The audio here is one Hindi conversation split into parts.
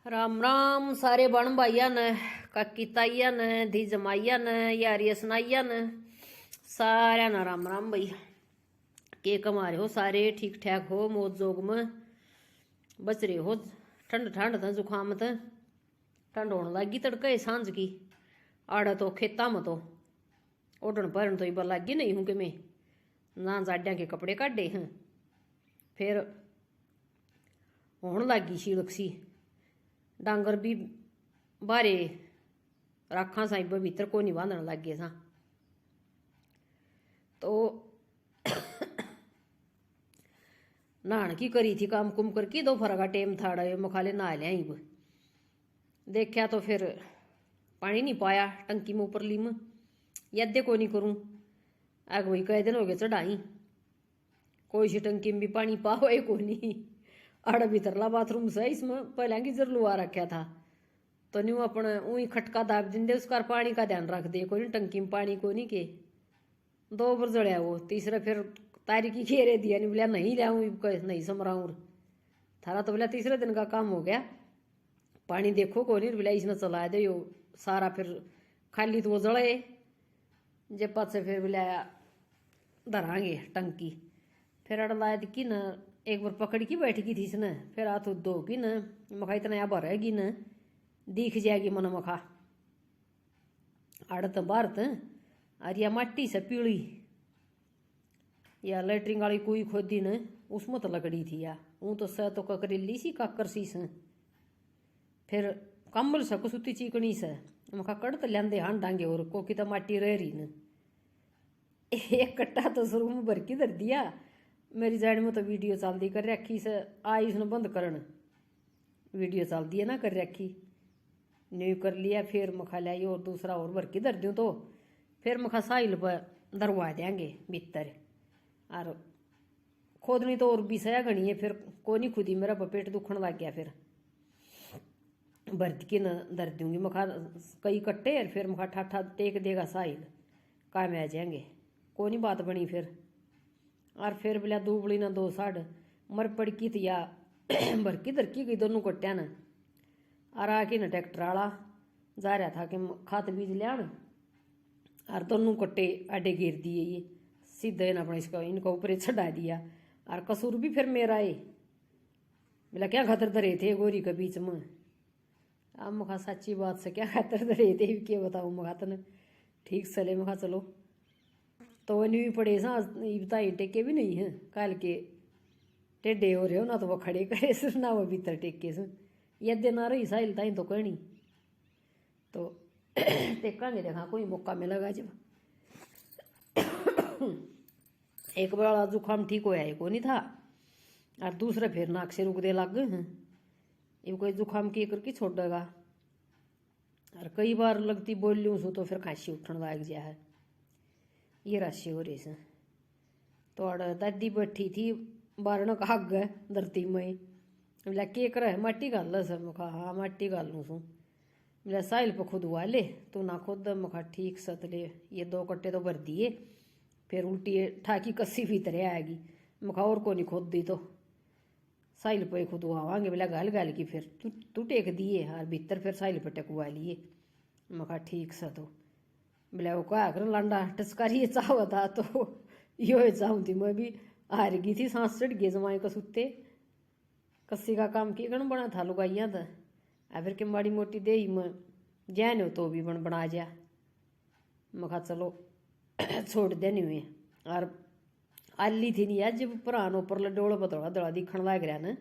राम राम सारे बण भाइया ने काकी ताइया ने धी जमाइया ने यारिया सनाइया ने सारा ना राम राम भैया के कमा रहे हो सारे ठीक ठाक हो मौज जोग में बच रहे हो। ठंड ठंड था जुकाम था ठंड होने लगी तड़के सांझ की आड़ा तो खेता में तो ओढ़न भरन तो इबर लगी नहीं हूँ कि मैं ना जाड्या के कपड़े काटे हैं फिर होने लगी शीलक सी डांगर भी बारे राखा साइब भीतर को नहीं बांधन लग गए सा तो नहान की करी थी काम कुम करके दोपहर का टेम था मखाले नहा लिया देखा तो फिर पानी नहीं पाया टंकी में ऊपर ली में यदे को नहीं करूँ आग वही कई दिन हो गए चढ़ाई कोई सी टंकी में भी पानी पाओ को नहीं आड़ भीतरला बाथरूम से इसमें पहले की जर लुआ रखा था तो न्यू अपने ऊई खटका दाग दिन दे उसका पानी का ध्यान रख दे कोई टंकी में पानी को नहीं के 2 बार जड़िया वो तीसरा फिर तारीखी घेरे दिया नहीं बोलिया नहीं लिया नहीं समराऊँ थारा तो बोला तीसरे दिन का काम हो गया पानी देखो को नहीं बोला इसने चला दे यो सारा फिर खाली तो वो जड़े जब पास से फिर बोला धरांगे टंकी फिर अड़लाया कि न एक बार पकड़ की बैठ गई थी इसने फिर हाथ दो की न मखा इतना यहाँ भरेगी न दिख जाएगी मन मखा आड़त भारत और या मट्टी से पीली या लेटरिंग वाली कोई खोदी न उसमें तो लकड़ी थी या वो तो सह तो ककरेली सी काकर सी से फिर कम्बल से कुसुती चिकनी से मखा कड़ तो लेंदे हान डांगे और कोकी तो माटी रह रही न एक कट्टा तो शुरू में भर की धर दिया मेरी साइड में तो वीडियो चलती कर रखी से आई उसने बंद करन वीडियो चलती है ना कर रखी न्यू कर लिया फिर मखा लिया और दूसरा और भर की धर दूँ तो फिर मखा साइल पर दरवा देंगे भीतर और खोदनी तो और भी सया घनी है फिर को नहीं खुदी मेरा पेट दुखन लग गया फिर भरत के न दर दूंगी मखा कई कट्टे और फिर मखा ठाठा टेक देगा साइल काम आ जाएंगे को नहीं बात बनी फिर और फिर बोला दूबड़ी ना 2 साढ़ मर पड़ की थी या भरकी धरकी गई दोनों कट्टिया न और आके न ट्रैक्टर वाला जा रहा था कि खाद बीज लिया और दोनों कट्टे आडे घेर दिए ये सीधे न अपने इसका इनका ऊपर चढ़ा दिया और कसूर भी फिर मेरा है बोला क्या खातर धरे थे गोरी के बीच में अब मखा सच्ची बात से क्या खातर धरे थे क्या बताऊँ मखा तने ठीक चले मखा चलो तो वो नहीं पड़े सा बताई टेके भी नहीं है कल के टेढ़े हो रहे हो ना तो वो खड़े करे सिर ना वो भीतर टेके से यदि ना रही साहिल ताई तो कहनी तो टेका नहीं देखा कोई मौका मिलेगा जब एक बार जुकाम ठीक होया को नहीं था और दूसरा फिर नाक से रुक दे लग ये कोई जुकाम की करके छोड़ेगा और कई बार लगती बोल लूँ सो तो फिर खांसी उठने लग गया है ये राशि हो रही से तो दादी बैठी थी बारण का हग है धरती में बोला के कर माटी गाल सर मखा हाँ माटी गाल लूँ सू बोला साहिल पर खुदवा ले तो ना खुद मखा ठीक सत ले ये 2 कट्टे तो भर दिए फिर उल्टी ठाकी कस्सी भीतर आएगी मखा और को नहीं खोद दी तो साहिल पर खुदवावांगे बोला गाल गाल की फिर तू टेक दिए और भीतर फिर साहिल पर टेकवा लिए मखा ठीक सा तो बोला वो क्या कर लांडा टस्कारी चाहवा था तो यो चाहूँ थी मैं भी हार गई थी सांस चढ़ गई जमाए को सुते कस्सी का काम की गण बना था लुगाइया था फिर के माड़ी मोटी दे ही मैं जैन हो तो भी बना जा मखा चलो छोड़ देनी हुई और आली थी नहीं यार जब पुरान ऊपर लडोल पतोड़ा दड़ा दिखण लग रहा न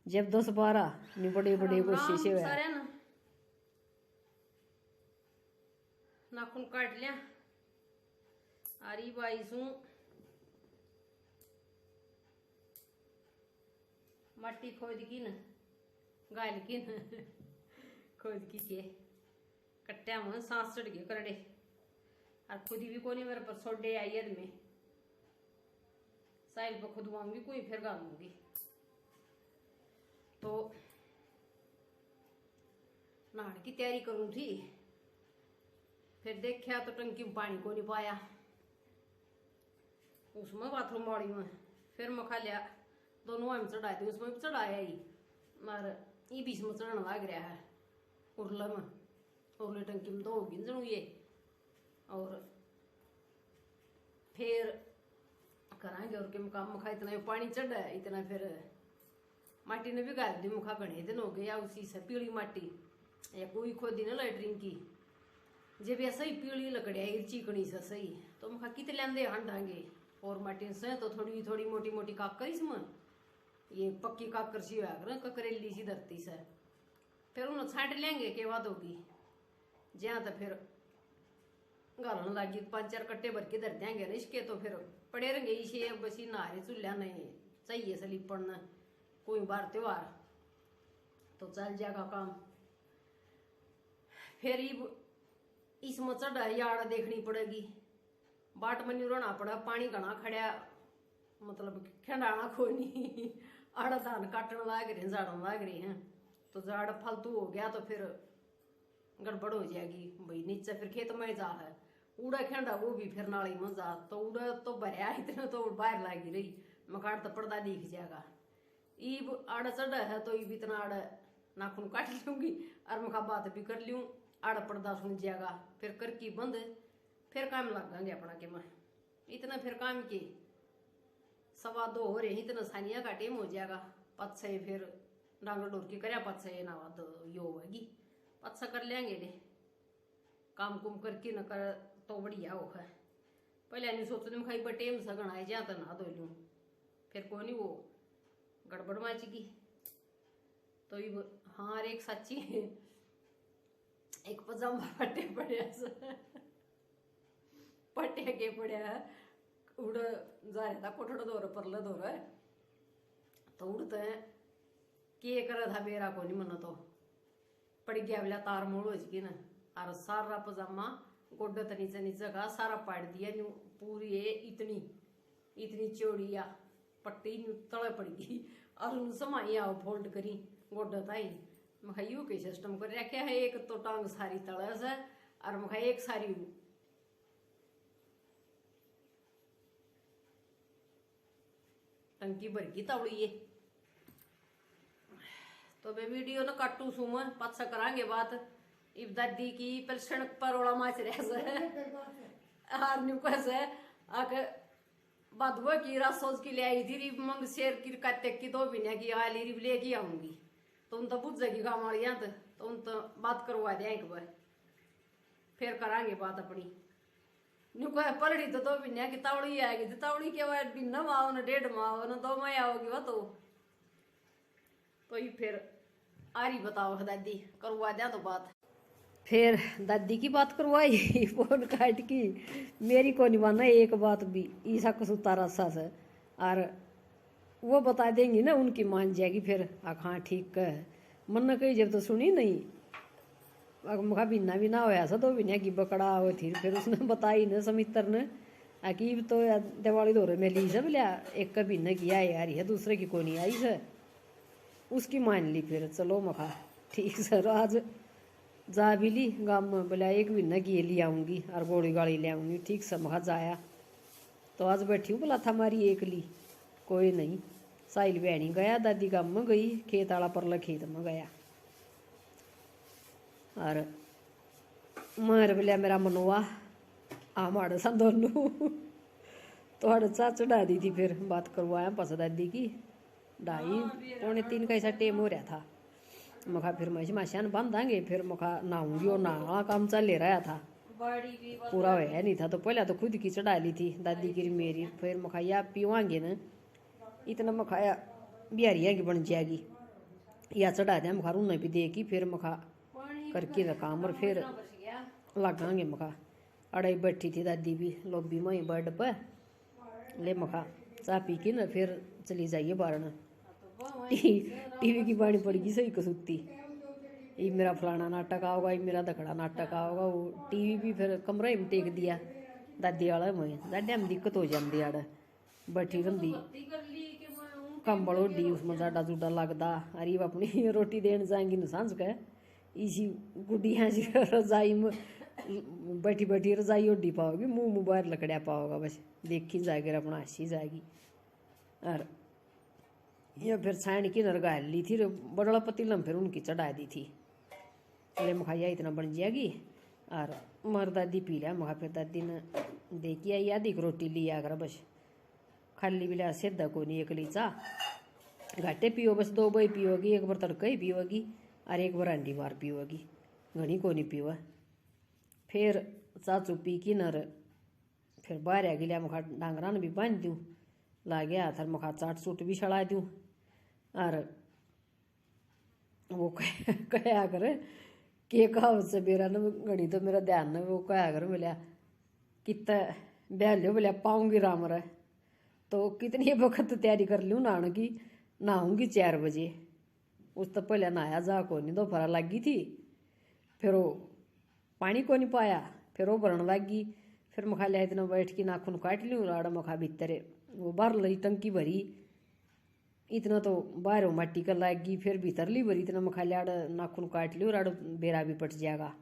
जब 10-12 नहीं बड़े बड़े कोशिश है नाखून काट लिया आरी बाई सू मट्टी खोद की न गाल की न खोद की के कट्टिया में सांस चढ़ गए करड़े और खुदी भी कोनी मेरे पर सोडे आई यद में साइल पर खुदवाऊंगी कोई फिर गालूंगी तो नहाने की तैयारी करूँ थी फिर देखा तो टंकी में पानी को नहीं पाया उसमें बाथरूम वाड़ी में फिर मखा लिया दोनों में चढ़ाए थे उसमें भी चढ़ाया ही मर ये बीच में चढ़ने लग रहा है उरला में, उरले टंकी में 2 गिंजणू ये, और फिर करांगे और के मुका मुखा इतना पानी चढ़ा है इतना, फिर माटी ने भी गाल दी मुखा घने दिन हो गया उसी से पीली माटी या कोई खोदी ना लैटरिन की, जब ऐसा ही पीली लकड़िया चिकनी से सही तो मुखा कित लेंदे हंडांगे और माटी से तो थोड़ी थोड़ी मोटी मोटी काकर इसमें ये पक्की काकर सी हुआ ककरेली सी धरती से, फिर उन्हें छाट लेंगे के बाद होगी जहाँ तो फिर गालन लगी 5-4 कट्टे भर के धर देंगे ना इसके, तो फिर पड़े रहेंगे इसे बसी नारे चूल्हा नहीं चाहिए सलीपन न कोई बार त्योहार तो चल जाएगा काम। फिर इसमें चढ़ा याड़ देखनी पड़ेगी, बाट मनी रोना पड़ा, पानी घना खड़ा मतलब खंडाना खोनी आड़ा धान काटने लाग रहे झाड़न लाग रहे हैं, तो झाड़ फालतू हो गया तो फिर गड़बड़ हो जाएगी भाई, नीचे फिर खेत में जा है उड़ा खेंडा वो भी फिर नाली में जा, तो उड़ा तो भरया इतना तो बाहर लागी रही मकाड़ तो पर्दा दिख जाएगा। ईब आड़ा चढ़ा है तो ईब इतना आड़ा नाखून काट लूंगी और मखा बात भी कर लूँ, आड़ा पर्दा सुन जाएगा, फिर कर की बंद, फिर काम लग जाएंगे अपना के में इतना, फिर काम की 2:15 हो रहे इतना सानिया का टेम हो जाएगा, 5-6 फिर डांगर डोर की करया 5-6 ना तो यो होगी 5 कर लेंगे ले काम कुम करके न कर तो बढ़िया हो है। पहले नहीं सोचने में खाई बटेम सगन आए जा तो ना धो लूँ, फिर को नहीं वो गड़बड़ माचेगी तो ये हाँ एक सच्ची एक पजामा पट्टे पड़े पट्टे के पड़े उड़ जा रहा था कोठड़ दो परल दो तो उड़ते हैं के कर था बेरा को नहीं मन तो पड़ गया बोला तार मोड़ हो चुकी ना, और सारा पजामा गोड्डे तो नीचे नीचे का सारा पाट दिया न्यू पूरी है इतनी इतनी चौड़िया पट्टी न्यू तले पड़ गई और उन समाई आओ फोल्ड करी गोड्डे ताई मैं यू के सिस्टम कर रखा है, एक तो टांग सारी तले से और मैं एक सारी टंकी भर की तावड़ी ये, तो मैं वीडियो ना काटू सुम पाछा करांगे बात इब दादी की पेलसन परोड़ा माच रहे हार न्यू कैसे आके बदबो की रसोज की ले आई थी रिब मंग शेर की कत्ते की 2 महीने की आली रिब लेके आऊंगी तो उन तो बुझ जाएगी काम वाली तो उन तो बात करवा दें एक बार, फिर करांगे बात अपनी न्यू कहे पलड़ी तो 2 महीने की तावड़ी आएगी तो तावड़ी के बाद भी न आओ न 1.5 माह न 2 माह आओगी वह तो ये फिर आरी बताओ दादी करवा दिया तो बात, फिर दादी की बात करवाई फोन काट की मेरी को नहीं माना एक बात भी ईसा कसूतारा सा से, और वो बता देंगी ना उनकी मान जाएगी फिर हाँ ठीक है मन न कही जब तो सुनी नहीं मुखा बिना भी ना होया सा 2 महीने की बकड़ा हो थी, फिर उसने बताई ना समित्र ने अकीब तो दिवाली दौरे में ली सब लिया एक का बिना की आई आ रही है दूसरे की को नहीं आई सर उसकी मान ली, फिर चलो मखा ठीक सर आज जा भी ली गाँव में बोला 1 महीना की ले आऊँगी और गोली गाड़ी ले आऊँगी, ठीक से मखा जाया तो आज बैठी हूँ बोला था हमारी एक ली कोई नहीं साहिल बहनी गया दादी गाँव में गई खेत वाला परला खेत में गया और मार बोलिया मेरा मनवा हमारे सा दोनों तो हड़ चा चढ़ा दी थी, फिर बात करवाया पस दादी की 2:30-3 का ऐसा टेम हो रहा था, मखा फिर मैं माशान बांधांगे फिर मखा नहाऊंगी और नहा काम चल ले रहा था पूरा होया नहीं था, तो पहले तो खुद की चढ़ा ली थी दादी की मेरी, फिर मखाया पीवांगे न इतना मखाया बिहारिया की बन जाएगी या चढ़ा दिया मखा रूना भी दे की फिर मखा करके न काम और फिर लगांगे मखा। अड़ाई बैठी थी दादी भी लॉबी में बेड पर ले मखा चाह पी के न फिर चली जाइए बारना टीवी की बाणी पड़ेगी सही कसूती ये मेरा फलाना नाटक आओगा ये मेरा दखड़ा नाटक आओगा, वो टीवी भी फिर कमरे में टेक दिया दादी वाला में दादी में दिक्कत हो जाती आड़ बैठी रही कंबल ओढ़ी उसमें जाडा जूडा लगता अरे अपनी रोटी देने जाएंगी न सांझ के इसी गुड्डिया जी रजाई में बैठी बैठी रजाई ओढ़ी पाओगी मुँह बाहर लकड़िया पाओगा बस देखी जाएगी अपना हंसी जाएगी और या फिर छाण की नरगा ली थी बड़ा पतीला में फिर उनकी चढ़ा दी थी। चले मखाया इतना बन जाएगी और मर दादी पी लिया मखा। फिर दादी ने देखी आई आधी रोटी लिया कर बस खाली बिला सीधा को नहीं एक लीचा घाटे पियो बस 2 बई पियोगी, एक बार तड़का ही पियोगी और एक बार अंडी मार पियोगी, घनी को नहीं पियो। फिर चाचू पी की नर फिर बाहर आ गया मखा डांगरा ने भी बांध दूँ ला गया हाथ मखा चाट चूट भी छड़ा दूँ और वो कहा कर के कहा से मेरा न घड़ी तो मेरा ध्यान न वो कहा कर बोलिया कितना ब्याह लियो बोलिया पाऊंगी राम रहा तो कितनी वक्त तैयारी कर लूँ नहाने की, नहाऊंगी 4 बजे। उस तो पहले नहाया जा को नहीं दोपहर लग गई थी, फिर वो पानी को नहीं पाया, फिर वो भरन लग गई। फिर मखा लिया इतना बैठ के नाखून काट लूँ राड़ मखा भीतर वो बाहर ली टंकी भरी इतना तो बाहर मट्टी कर लाग गई, फिर भीतर ली भरी इतना मखा लिया नाखून काट लियो राड़ बेरा भी पट जाएगा,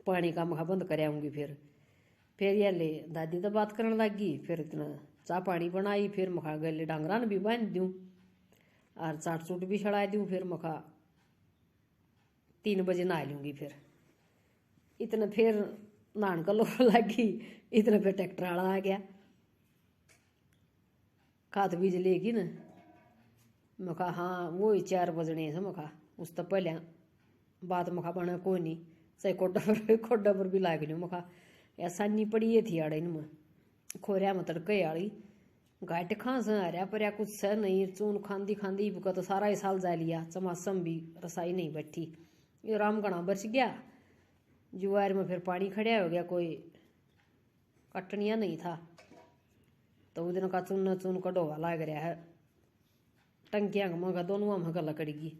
पानी का मखा बंद कर आऊँगी। फिर यार ले दादी तो बात करने लग गई, फिर इतना चाह पानी बनाई, फिर मखा गले डांगरा ने भी बांध दूँ और चाट चूट भी छड़ा दूँ। फिर मखा 3 बजे नहा लूँगी। फिर इतना फिर नहान का लोग लगी, इतना फिर ट्रैक्टर वाला आ गया खाद बीज लेगी न। मखा हाँ वो ही 4 बजने से मखा उस तो पहले बात मखा बना को नहीं चाहे कोडा पर भी लाग लूँ मखा ऐसा नहीं पड़ी ये थी आड़े इनमें खोरिया में तड़के आड़ी घाट खां से आ रहा पर कुछ सह नहीं चून खांदी खांदी बुका तो सारा ही साल जा लिया चमासम भी रसाई नहीं बैठी। ये राम गणा बच गया जुआर में, फिर पानी खड़ा हो गया, कोई कटनिया नहीं था तो उस दिन का चून चून कटोवा लाग रहा है टंकियाँ मगा दोनों में लकड़गी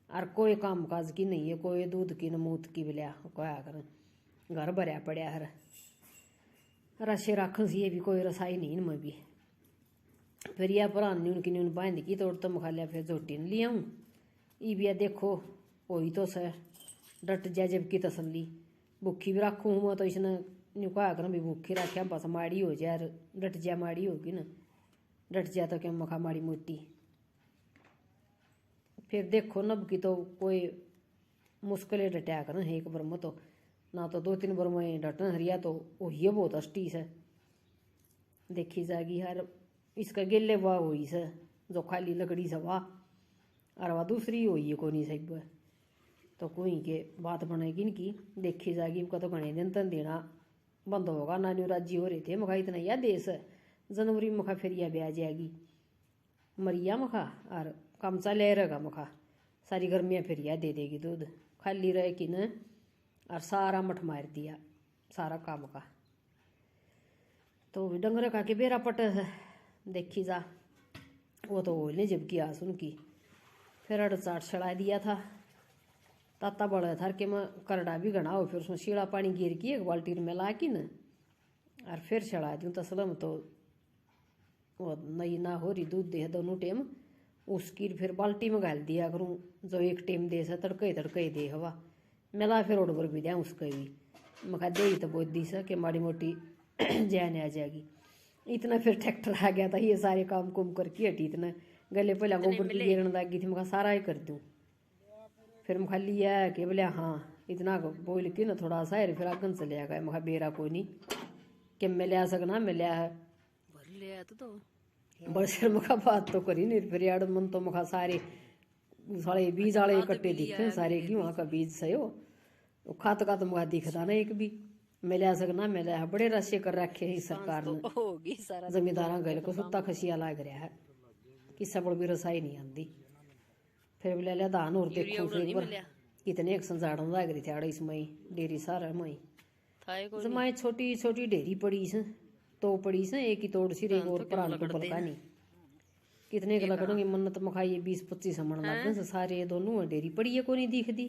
और कोई काम काज की नहीं है, कोई दूध की न मूत की बिलिया कहा कर घर भरया पड़ा है रसे राखन से ये भी कोई रसाई नहीं इनमें भी। फिर यह पुरान न्यून की न्यून बांध की तोड़ तो मखा लिया, फिर झोटी ने लिया हूँ ई भी देखो वही तो सर डट जा जबकि तसल्ली भूखी भी रखूँ हूँ तो इसने न्यू कहा कर भी भूखी रखे बस माड़ी हो जाए डट जा माड़ी होगी ना डट जा तो क्या मखा माड़ी मोटी। फिर देखो नब की तो कोई मुश्किल डटा कर एक बार में तो ना तो 2-3 बार में डटन हरिया तो वही बहुत अष्टी से देखी जाएगी यार। इसका गेले वाह हुई से जो खाली लकड़ी से वाह और वह दूसरी हुई है कोनी साहिब तो कोई के बात बनेगी इनकी देखी जाएगी। इनका तो घने दिन तन देना बंद होगा नानी राजी हो रहे थे मखा इतना यह देश जनवरी मखा फिर यह ब्याह जाएगी मरिया मखा और कम चले रहेगा मखा सारी गर्मियाँ फिर यह दे देगी दूध खाली रहे कि न और सारा मठ मार दिया सारा काम का तो डंगर का के बेरा पट देखी जा वो तो नहीं जबकि आस उनकी फिर अड़ चाट छड़ा दिया था ताता बड़ा था कि मैं करड़ा भी घना हो, फिर उसमें शीड़ा पानी गिर की 1 बाल्टी में ला की न और फिर छड़ा दूँ तसलम तो वो नई ना हो रही दूध दे दोनों टेम उसकी फिर बाल्टी में घाल दिया करूँ जो एक टेम दे से तड़के दे हवा मिला फिर रोड पर भी दिया उसको भी मखा दे तो बहुत दी सा कि माड़ी मोटी जाने आ जाएगी। इतना फिर ट्रैक्टर आ गया था ये सारे काम कुम करके हटी इतना गले पहले गोबर की गिरने लग गई थी मखा सारा ही कर दूँ। फिर मखा लिया कि बोले हाँ इतना बोल के ना थोड़ा सा है फिर आगन चले आ गए मखा बेरा कोई नहीं कि मैं ले आ सकना मैं लिया है तो बड़े सिर मखा बात तो करी नहीं फिर यार मन तो मखा सारे सारे बीज वाले इकट्ठे दिखते सारे की वहाँ का बीज सही हो खात का तो मखा दिखता ना एक भी मैं ले आ सकना मैं लिया बड़े रस्से कर रखे है सरकार ने जमींदार गए को सुत्ता खसिया लाग रहा है किसा बड़ भी रसाई नहीं आती। फिर बोले लिया धान और देखो फिर कितने एक संजाड़न लग रही थी आड़े इसमें डेरी सारा मई जमाए छोटी छोटी डेरी पड़ी से तो पड़ी से एक ही तोड़ सी रेग और प्राण को बलका नहीं कितने का लगड़ोंगे मन्नत मखाई 20-25 मन लग से सारे दोनों डेरी पड़ी है को नहीं दिखती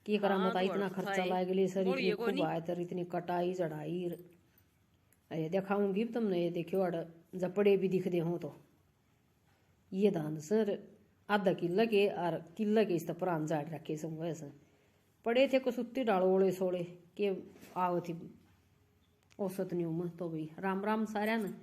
कि करा मता इतना खर्चा लाग ले सर इतनी खूब आए तर इतनी कटाई चढ़ाई अरे दिखाऊंगी तुमने ये देखो अड़ जपड़े भी दिख दे हो तो ये धान सर आधा किला के और किला के इस तरह प्राण झाड़ रखे सब वैसे पड़े थे कुछ उत्ती डालो ओले सोले के आओ थी औसत न्यू में तो भाई राम राम सारा न।